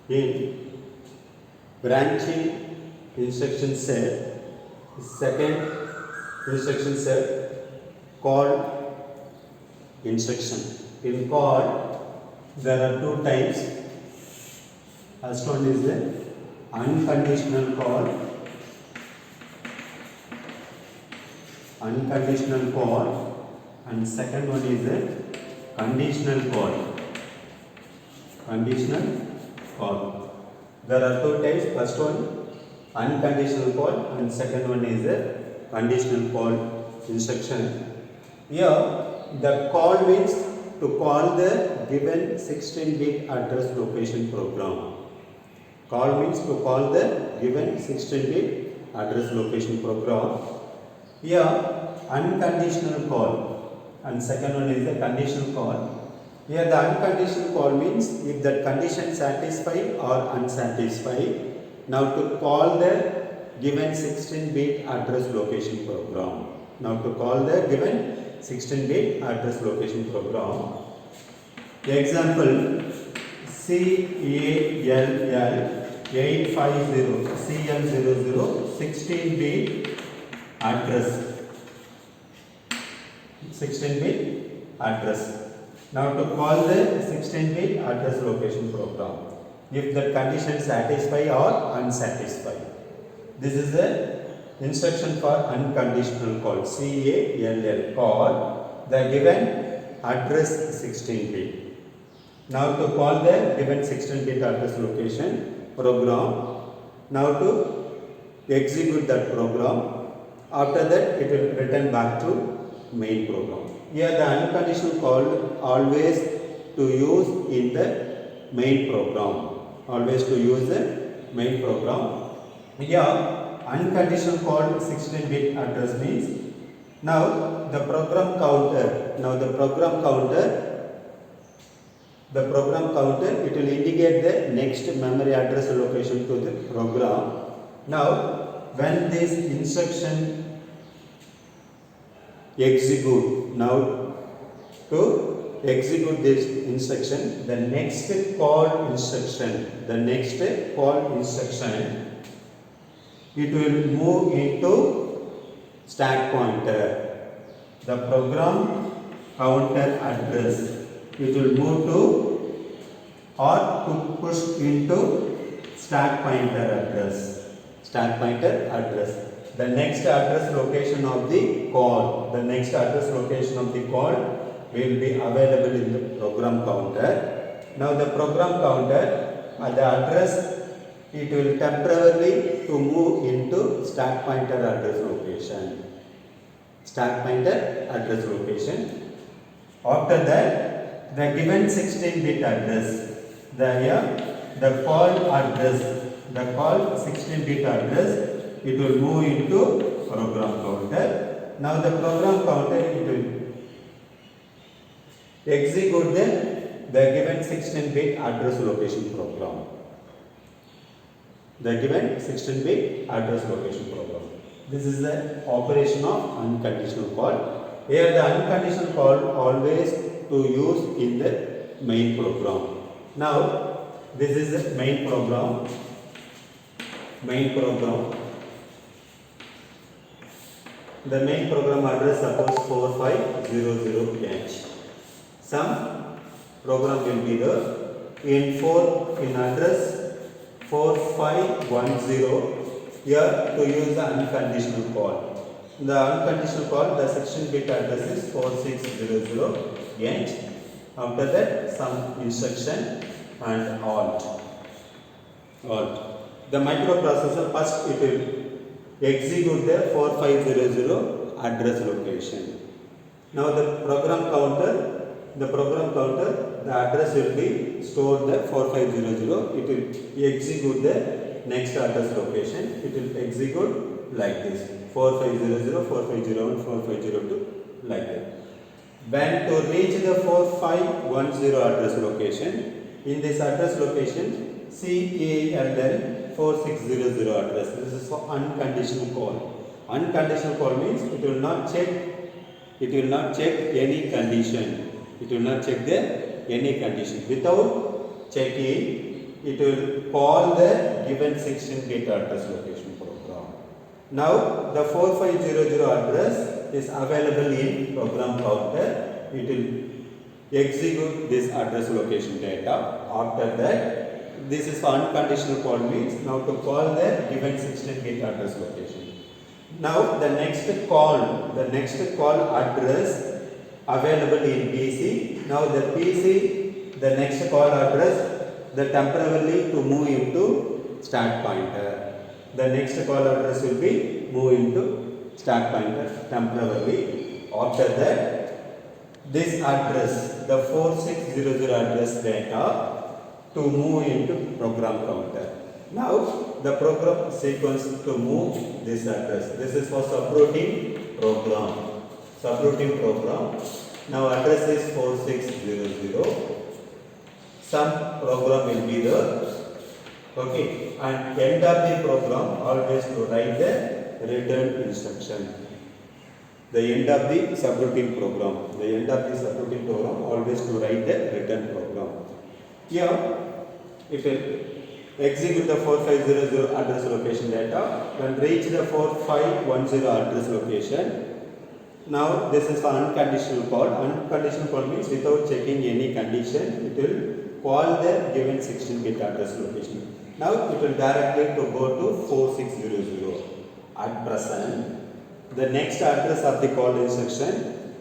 In branching instruction set, second instruction set called instruction. In call, there are two types. First one is the unconditional call, and second one is a conditional call. There are two types. First one unconditional call, and second one is a conditional call instruction. Here the call means to call the given 16-bit address location program. Call means to call the given 16-bit address location program. Here unconditional call, and second one is the conditional call. Here the unconditional call means if that condition satisfied or unsatisfied. Now to call the given 16-bit address location program. Now to call the given 16-bit address location program. Example CALL 850 CL00 16-bit address. 16-bit address. Now to call the 16-bit address location program, if the condition satisfy or unsatisfied. This is the instruction for unconditional call. CALL, call the given address 16-bit. Now to call the given 16-bit address location program. Now to execute that program. After that it will return back to main program. Here the unconditional call always to use in the main program. Always to use the main program. Here unconditional call 16-bit address means now the program counter. The program counter it will indicate the next memory address location to the program. Now when this instruction execute, now to execute this instruction, the next call instruction, it will move into stack pointer. The program counter address it will move to or to push into stack pointer address. The next address location of the call, will be available in the program counter. Now the program counter, the address, it will temporarily to move into stack pointer address location. After that, the given 16-bit address, the call 16-bit address, it will move into program counter. Now the program counter it will execute the given 16-bit address location program. This is the operation of unconditional call. Here the unconditional call always to use in the main program. Now this is the main program. The main program address suppose 4500H. Some program will be there in address 4510 here to use the unconditional call. The unconditional call, the 16-bit address is 4600H. After that some instruction and alt. The microprocessor first it will execute the 4500 address location. Now the program counter, the address will be stored the 4500. It will execute the next address location. It will execute like this: 4500, 4501, 4502, like that. When to reach the 4510 address location, in this address location CALL 4600 address. This is for unconditional call. Unconditional call means it will not check any condition. Without checking it will call the given 16-bit address location program. Now the 4500 address is available in program counter. It will execute this address location data. After that, this is for unconditional call means now to call the given 16-bit address location. Now the next call address available in PC. Now the PC, the next call address, the temporarily to move into stack pointer. The next call address will be move into stack pointer temporarily. After that, this address, the 4600 address data to move into program counter. Now the program sequence to move this address. This is for subroutine program. Subroutine program. Now address is 4600. Some program will be there. Okay, and end of the program always to write the return instruction. The end of the subroutine program. The end of the subroutine program always to write the return program. Here it will execute the 4500 address location data. When reach the 4510 address location. Now this is for unconditional call. Unconditional call means without checking any condition, it will call the given 16-bit address location. Now it will directly to go to 4600. At present, the next address of the call instruction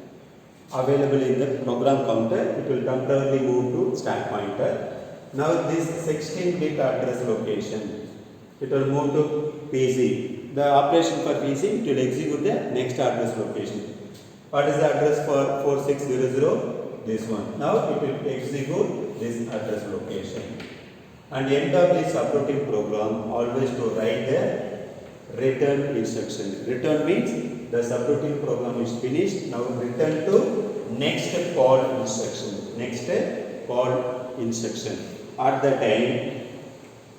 available in the program counter, it will temporarily move to stack pointer. Now this 16-bit address location, it will move to PC. The operation for PC, it will execute the next address location. What is the address for 4600? This one. Now it will execute this address location. And end of the subroutine program, always to write the return instruction. Return means the subroutine program is finished. Now return to next call instruction. Next call instruction. At the time,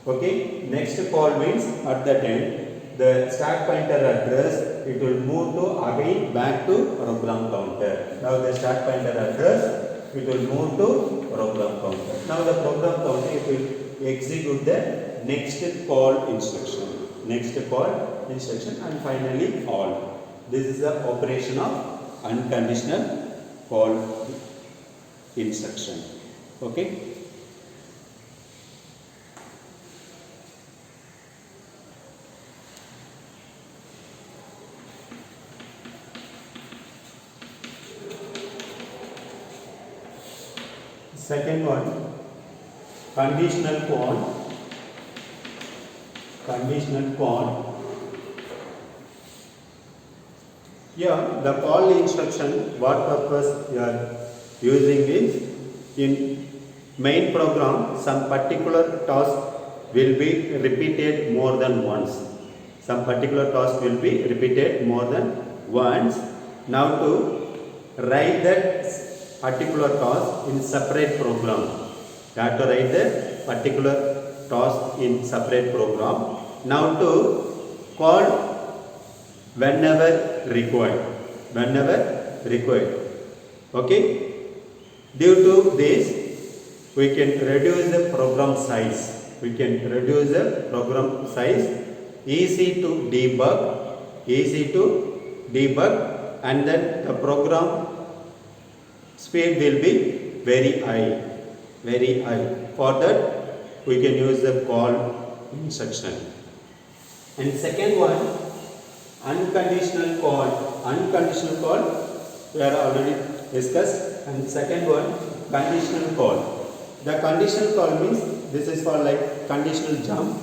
okay, next call means at the time, the stack pointer address, it will move to again back to program counter. Now the stack pointer address, it will move to program counter. Now the program counter, it will execute the next call instruction. Next call instruction and finally all. This is the operation of unconditional call instruction. Okay. Second one, conditional call. Conditional call. Here, the call instruction, what purpose you are using is, in main program, some particular task will be repeated more than once. Some particular task will be repeated more than once. Now to write that particular task in separate program. You have to write the particular task in separate program. Now to call whenever required. Whenever required. Okay. Due to this, we can reduce the program size. We can reduce the program size. Easy to debug. Easy to debug, and then the program speed will be very high, very high. For that, we can use the call instruction. And second one, unconditional call. Unconditional call, we are already discussed. And second one, conditional call. The conditional call means this is for like conditional jump.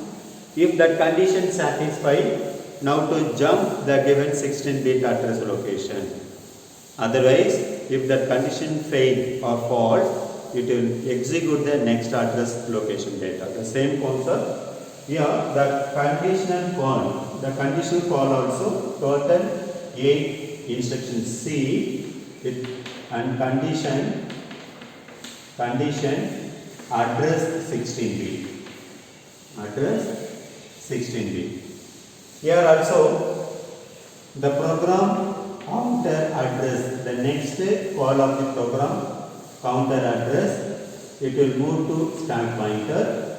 If that condition satisfied, now to jump the given 16-bit address location. Otherwise, if that condition fail or false, it will execute the next address location data. The same concept. Here, the conditional call also total 8 instructions C and condition address 16-bit. Address 16-bit. Here also, the program counter address, the next call of the program counter address, it will move to stack pointer.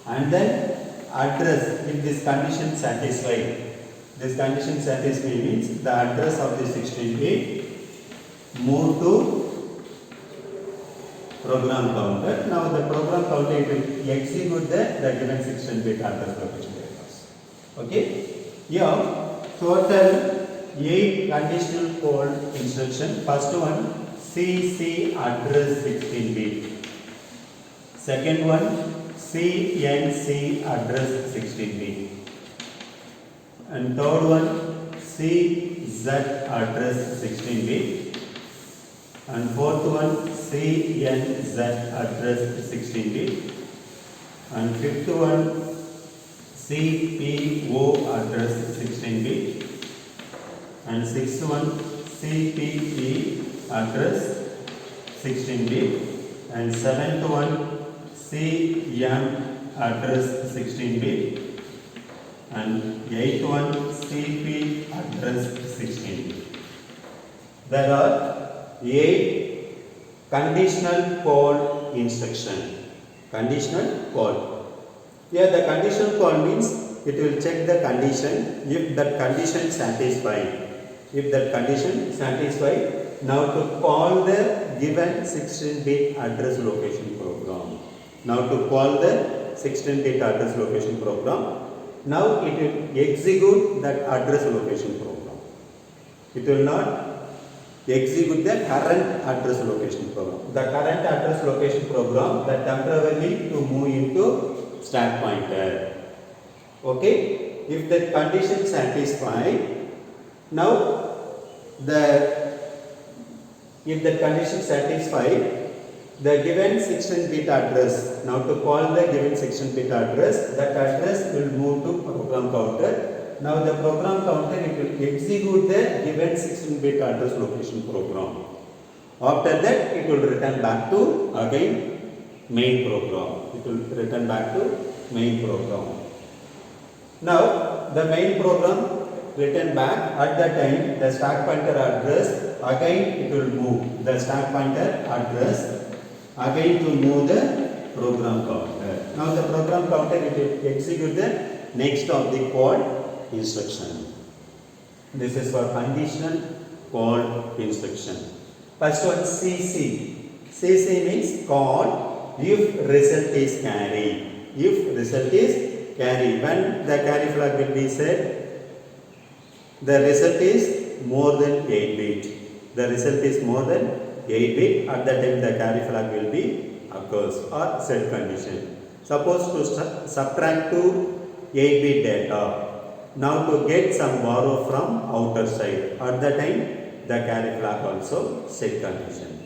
and then address if this condition satisfied. This condition satisfied means the address of the 16-bit move to program counter. Now the program counter it will execute the given 16-bit address location values. Okay. Here total 8 conditional call instruction. First one CC address 16-bit. Second one CNC address 16-bit. And third one CZ address 16-bit. And fourth one CNZ address 16-bit. And fifth one CPO address 16-bit. And sixth one CPE address 16-bit. And seventh one CM address 16-bit. And eighth one CP address 16-bit. There are 8 conditional call instruction. Conditional call. Here the conditional call means it will check the condition. If that condition satisfied, now to call the given 16-bit address location program. Now to call the 16-bit address location program. Now it will execute that address location program. It will not execute the current address location program. The current address location program that temporarily to move into stack pointer. Okay. If the condition satisfied, now if the condition satisfied, the given 16-bit address, now to call the given 16-bit address, that address will move to program counter. Now the program counter it will execute the given 16-bit address location program. After that it will return back to again main program. It will return back to main program. Now the main program return back at that time the stack pointer address again it will move the stack pointer address again to move the program counter. Now the program counter it will execute the next of the call instruction. This is for conditional call instruction. First one CC. CC means call if result is carry. If result is carry. When the carry flag will be set, the result is more than 8-bit. The result is more than 8-bit. At that time the carry flag will be occurs or set condition. Suppose to subtract to 8-bit data. Now to get some borrow from outer side. At that time the carry flag also set condition.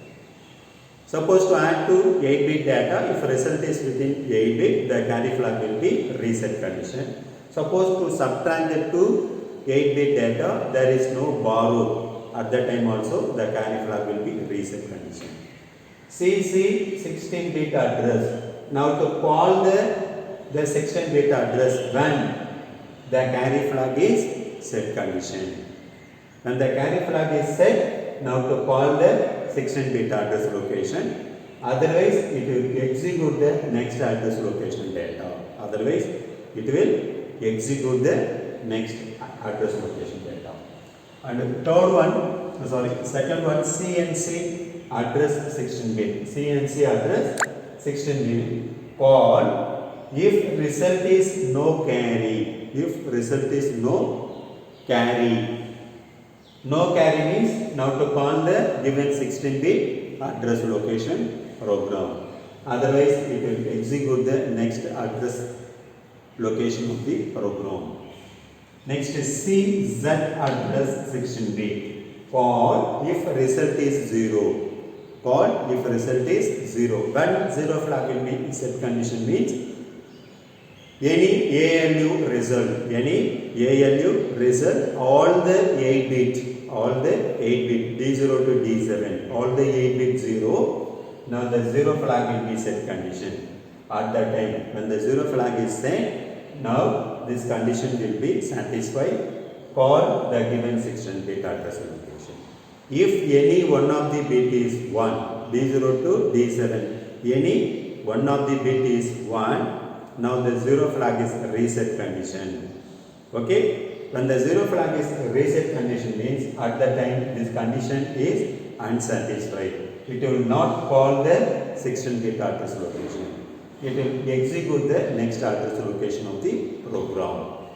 Suppose to add to 8-bit data, if result is within 8-bit, the carry flag will be reset condition. Suppose to subtract it to 8-bit data, there is no borrow. At that time also the carry flag will be reset condition. CC 16-bit address. Now to call the 16-bit address when the carry flag is set condition. When the carry flag is set, now to call the 16-bit address location. Otherwise, it will execute the next address location data. Otherwise, it will execute the next address location data. And second one, CNC address 16-bit. CNC address 16-bit. Call if result is no carry. If result is no carry. No carry means now to call the given 16-bit address location program. Otherwise, it will execute the next address location of the program. Next is CZ address 16-bit. Call if result is 0. Call if result is 0. When 0 flag will be set condition means any ALU result, all the 8-bit, D0 to D7, all the 8-bit 0, now the 0 flag will be set condition. At that time, when the 0 flag is set, now this condition will be satisfied. Call the given 16-bit address location. If any one of the bit is 1, D0 to D7, any one of the bit is 1, Now the zero flag is reset condition. Okay, when the zero flag is reset condition means at the time this condition is unsatisfied. It will not call the 16-bit address location. It will execute the next address location of the program.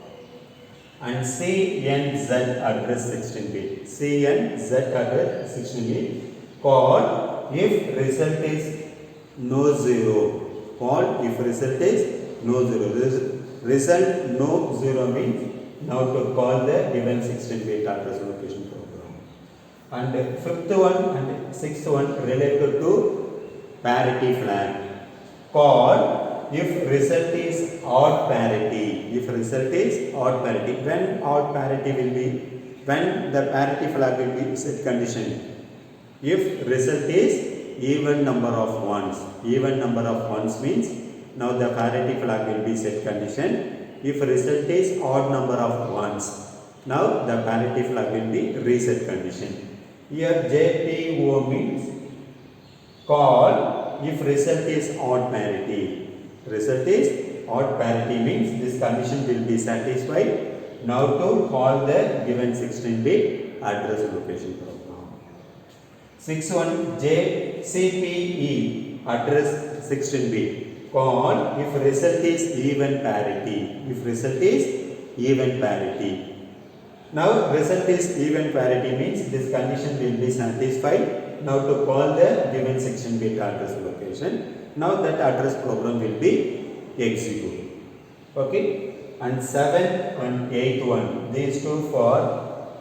And CNZ address 16-bit. CNZ address 16-bit called if result is no zero. Called if result is no zero. Result no zero means now to call the given 16-bit address location program. And fifth one and sixth one related to parity flag. Called if result is odd parity. If result is odd parity. When odd parity will be, when the parity flag will be set condition. If result is even number of ones. Even number of ones means now the parity flag will be set condition. If result is odd number of ones, now the parity flag will be reset condition. Here JPO means call if result is odd parity. Result is odd parity means this condition will be satisfied. Now to call the given 16-bit address location program. 61 JCPE address 16-bit. Call if result is even parity. If result is even parity. Now result is even parity means this condition will be satisfied. Now to call the given 16-bit address location. Now that address program will be executed. Okay. And 7 and 8 one. These two for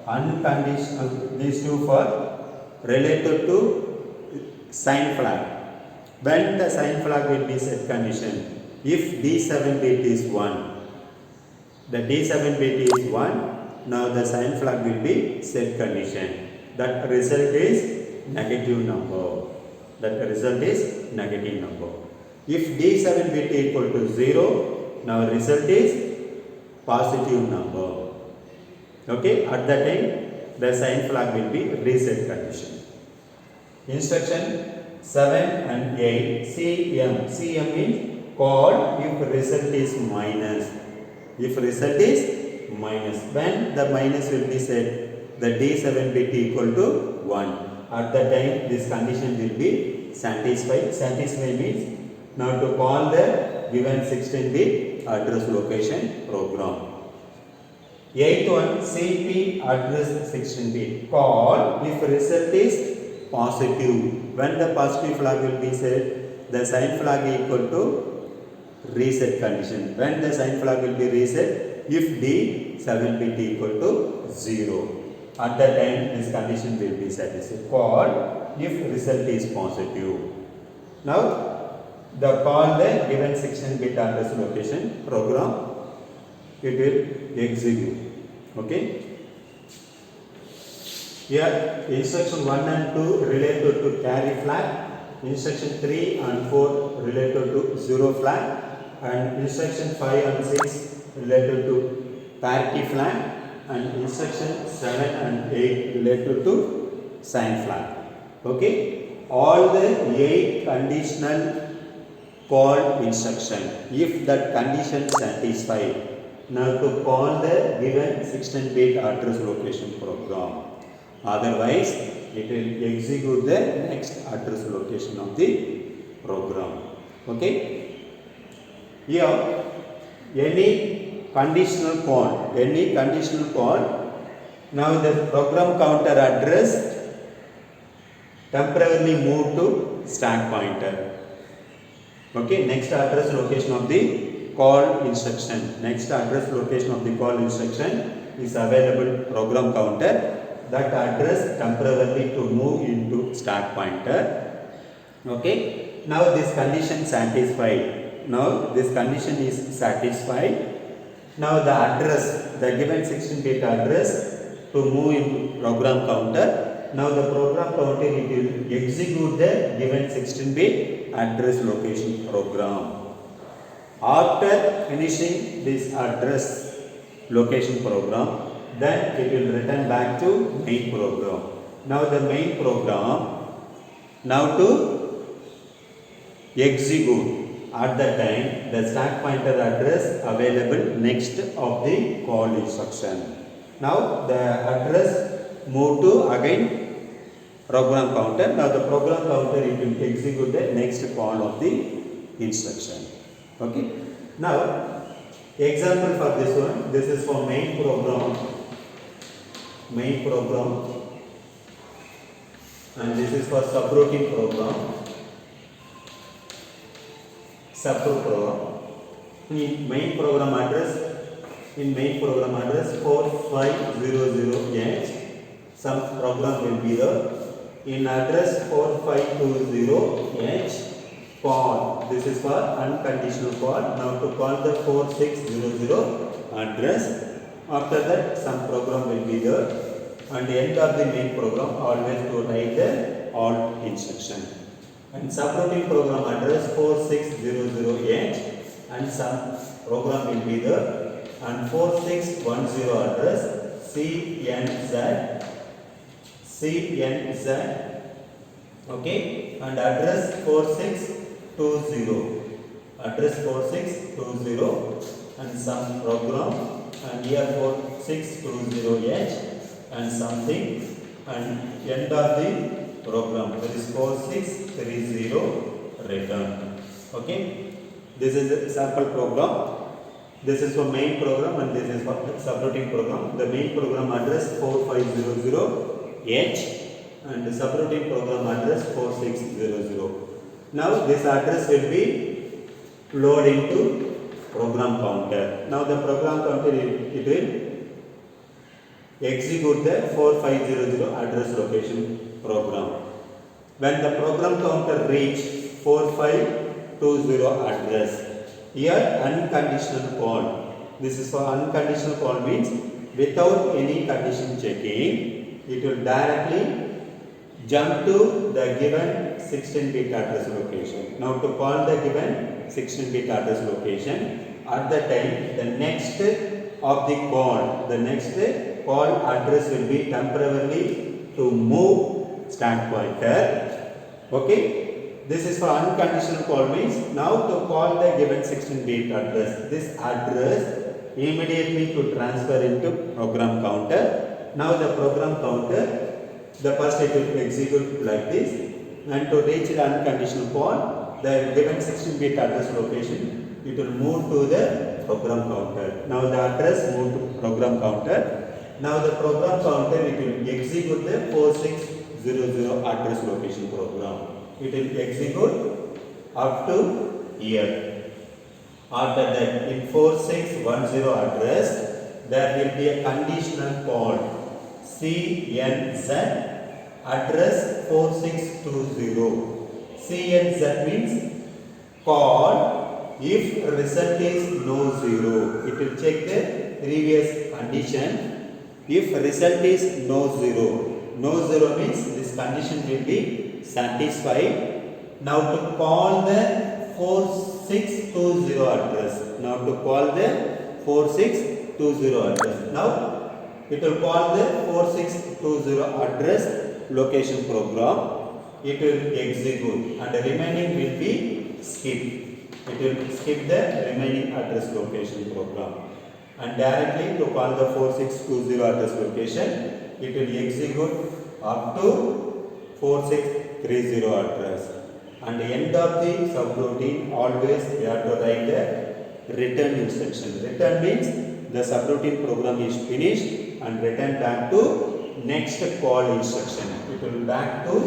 unconditional. These two for related to sign flag. When the sign flag will be set condition, if D7 bit is 1, the D7 bit is 1, now the sign flag will be set condition. That result is negative number. That result is negative number. If D7 bit equal to 0, now result is positive number. Okay, at that time the sign flag will be reset condition. Instruction 7 and 8 CM. CM means called if result is minus. If result is minus. When the minus will be set, the D7 bit equal to 1. At that time this condition will be satisfied. Satisfied means now to call the given 16-bit address location program. 8th one CP address 16-bit. Call if result is positive. When the positive flag will be set, the sign flag equal to reset condition. When the sign flag will be reset, if D7 bit equal to 0. At that time this condition will be satisfied. Call if result is positive. Now the call the given 16-bit address location program, it will execute. Okay. Here instruction 1 and 2 related to carry flag, instruction 3 and 4 related to zero flag, and instruction 5 and 6 related to parity flag, and instruction 7 and 8 related to sign flag. Okay, all the 8 conditional call instruction, if that condition satisfied, now to call the given 16-bit address location program. Otherwise, it will execute the next address location of the program. Okay. Here, any conditional call, now the program counter address temporarily move to stack pointer. Okay. Next address location of the call instruction. Next address location of the call instruction is available program counter. That address temporarily to move into stack pointer. Okay. Now this condition satisfied. Now this condition is satisfied. Now the address, the given 16-bit address to move into program counter. Now the program counter it will execute the given 16-bit address location program. After finishing this address location program, then it will return back to main program. Now the main program, now to execute at the time the stack pointer address available next of the call instruction. Now the address move to again program counter. Now the program counter it will execute the next call of the instruction. Okay. Now example for this one, this is for main program, and this is for subroutine program, in main program address 4500H some program will be there. In address 4520H call, this is for unconditional call. Now to call the 4600 address, after that some program will be there, and the end of the main program always to write the alt instruction. And subroutine program address 4600H and some program will be there, and 4610 address CNZ, okay, and address 4620, and some program, and here 4620H and something, and end of the program that is 4630 return. Okay, this is a sample program. This is for main program and this is for subroutine program. The main program address 4500H and the subroutine program address 4600. Now this address will be loaded into program counter. Now the program counter it will execute the 4500 address location program. When the program counter reach 4520 address, here unconditional call. This is for unconditional call, means without any condition checking, it will directly jump to the given 16-bit address location. Now to call the given 16-bit address location, at the time the next of the call, address will be temporarily to move stack pointer. Okay. This is for unconditional call, means now to call the given 16-bit address, this address immediately to transfer into program counter. Now the program counter, the first it will execute like this, and to reach the unconditional call, the given 16-bit address location, it will move to the program counter. Now the address move to program counter. Now the program counter it will execute the 4600 address location program. It will execute up to here. After that, in 4610 address, there will be a conditional call CNZ address 4620. CNZ means call if result is no zero. It will check the previous condition. If result is no zero means this condition will be satisfied. Now to call the 4620 address. Now it will call the 4620 address location program. It will execute and the remaining will be skip. It will skip the remaining address location program, and directly to call the 4620 address location, it will execute up to 4630 address, and the end of the subroutine always we have to write the return instruction. Return means the subroutine program is finished and return back to next call instruction. It will back to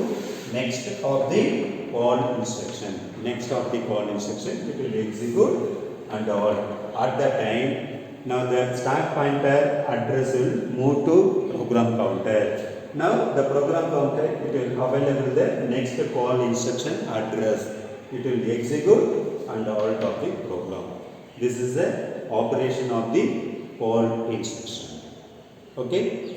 next of the call instruction. Next of the call instruction it will execute, and all at that time now the stack pointer address will move to program counter. Now the program counter it will available the next call instruction address. It will execute and alt of the program. This is the operation of the call instruction. Okay.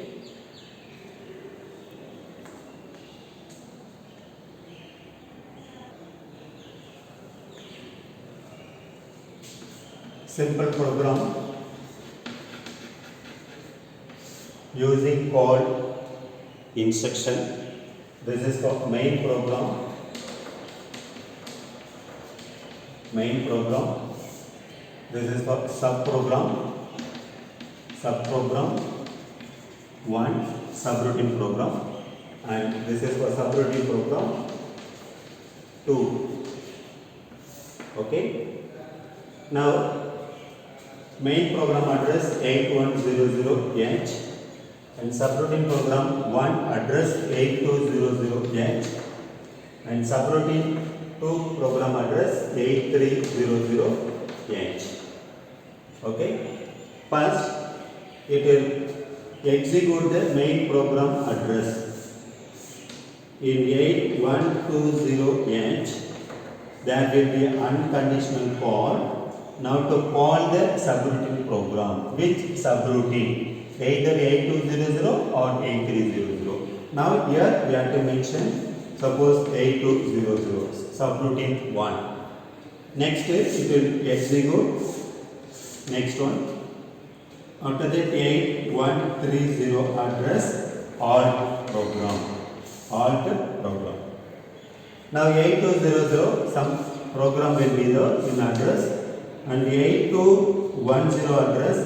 Simple program using call instruction. This is for main program. main program. This is for subprogram 1, subroutine program, and this is for subroutine program 2. Okay. Now main program address 8100H and subroutine program 1 address 8200H and subroutine 2 program address 8300H. Okay. First, it will execute the main program address in 8120H. There will be unconditional call. Now to call the subroutine program, which subroutine? Either 8200 or 8300. Now here we have to mention, suppose 8200, subroutine 1. Next is it will execute. Next one. After that 8130 address alt program. Now 8200 some program will be there in address, and 8210 address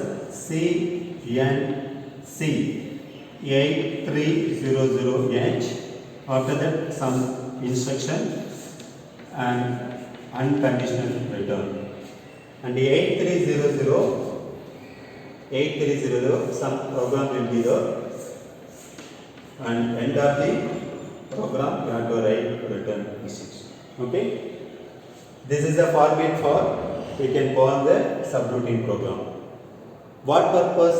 CNC 8300H. After that some instruction and unconditional return. And 8300 some program will be there, and end of the program you have to write return instruction. Okay. This is the format for we can call the subroutine program. What purpose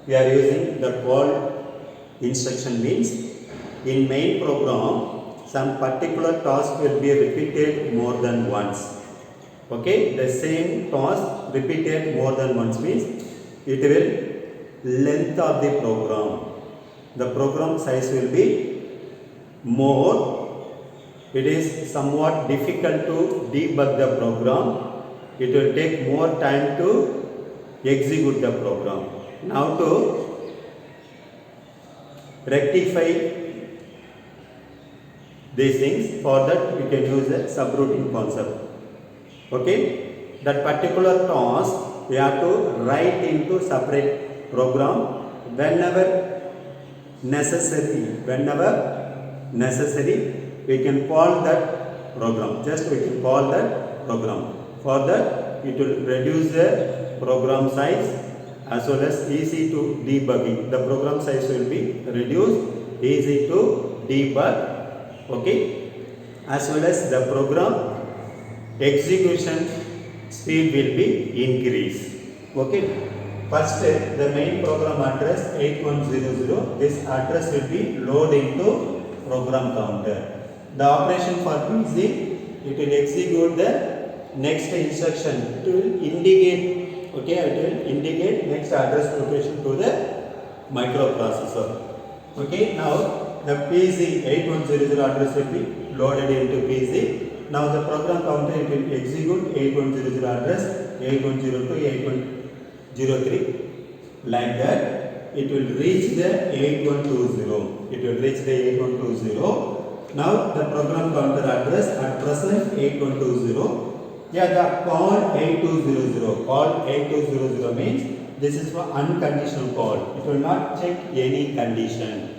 we are using the call instruction means, in main program some particular task will be repeated more than once. Okay, the same task repeated more than once means it will length of the program. The program size will be more. It is somewhat difficult to debug the program. It will take more time to execute the program. Now to rectify these things, for that we can use a subroutine concept. Okay, that particular task we have to write into separate program whenever necessary we can call that program. Just we can call that program. For that it will reduce the program size as well as easy to debugging. The program size will be reduced, easy to debug. Okay, as well as the program execution speed will be increased. Okay. First, the main program address 8100. This address will be loaded into program counter. The operation for PC, it will execute the next instruction. It will indicate. Okay, it will indicate next address location to the microprocessor. Okay. Now the PC 8100 address will be loaded into PC. Now the program counter it will execute 8100 address 8102 8103, like that. It will reach the 8120. Now the program counter address at present 8120. Yeah, the call 8200 means this is for unconditional call. It will not check any condition.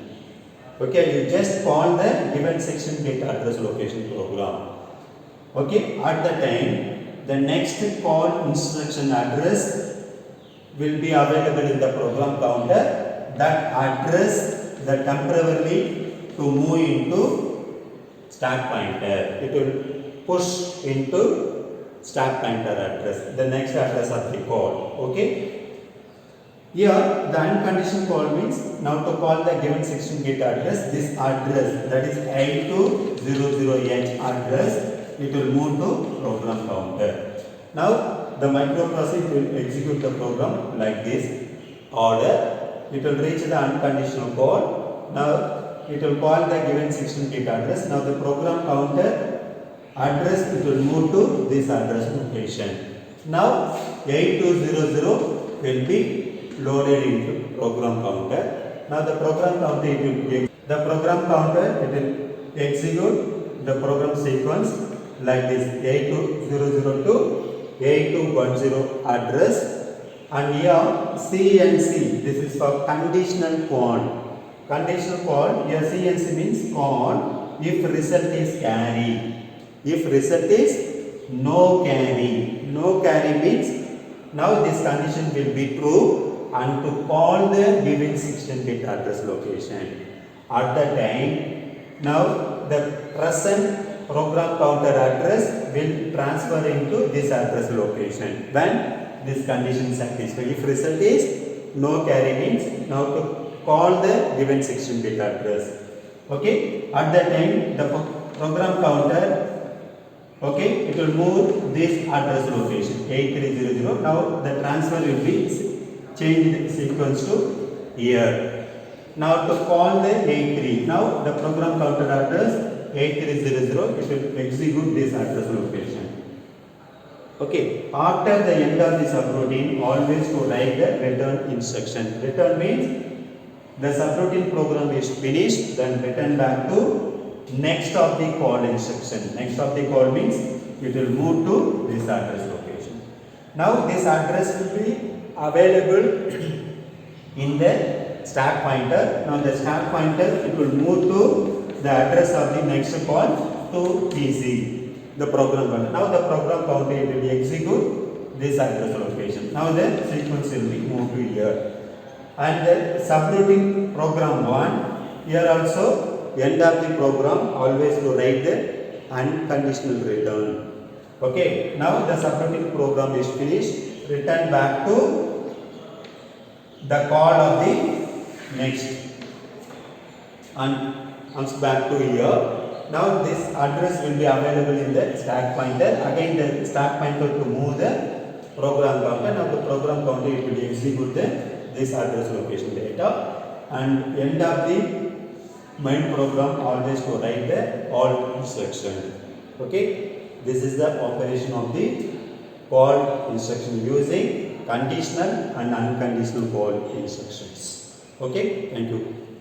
Okay, you just call the given section get address location program. Okay, at the time the next call instruction address will be available in the program counter. That address the temporarily to move into stack pointer. It will push into stack pointer address, the next address of the call. Okay. Here the unconditional call means now to call the given section get address, this address that is 8200H address, it will move to program counter. Now the microprocessor will execute the program like this order. It will reach the unconditional call. Now it will call the given section get address. Now the program counter address it will move to this address location. Now 8200 will be loaded into program counter. Now the program counter it will execute the program sequence like this 8200 to 8210 address, and here C and C, this is for conditional call. Conditional call, here C and C means call if result is carry. If result is no carry. No carry means now this condition will be true and to call the given 16-bit address location. At that time, now the present program counter address will transfer into this address location when this condition is satisfied. If result is no carry means now to call the given 16-bit address. Okay, at that time the program counter, okay, it will move this address location 8300. Now the transfer will be changed sequence to here. Now to call the 83, now the program counter address 8300, it will execute this address location. Okay, after the end of the subroutine, always to write the return instruction. Return means the subroutine program is finished, then return back to next of the call instruction. Next of the call means it will move to this address location. Now this address will be available in the stack pointer. Now the stack pointer, it will move to the address of the next call to PC, the program counter. Now the program counter, it will execute this address location. Now the sequence will be moved to here. And the subroutine program 1, here also end of the program always to write the unconditional return. Okay, now the subroutine program is finished, return back to the call of the next and comes back to here. Now this address will be available in the stack pointer. Again the stack pointer to move the program counter. Now the program counter, it will execute this address location data, and end of the main program always to write the call instruction. Okay, this is the operation of the call instruction using conditional and unconditional call instructions. Okay, thank you.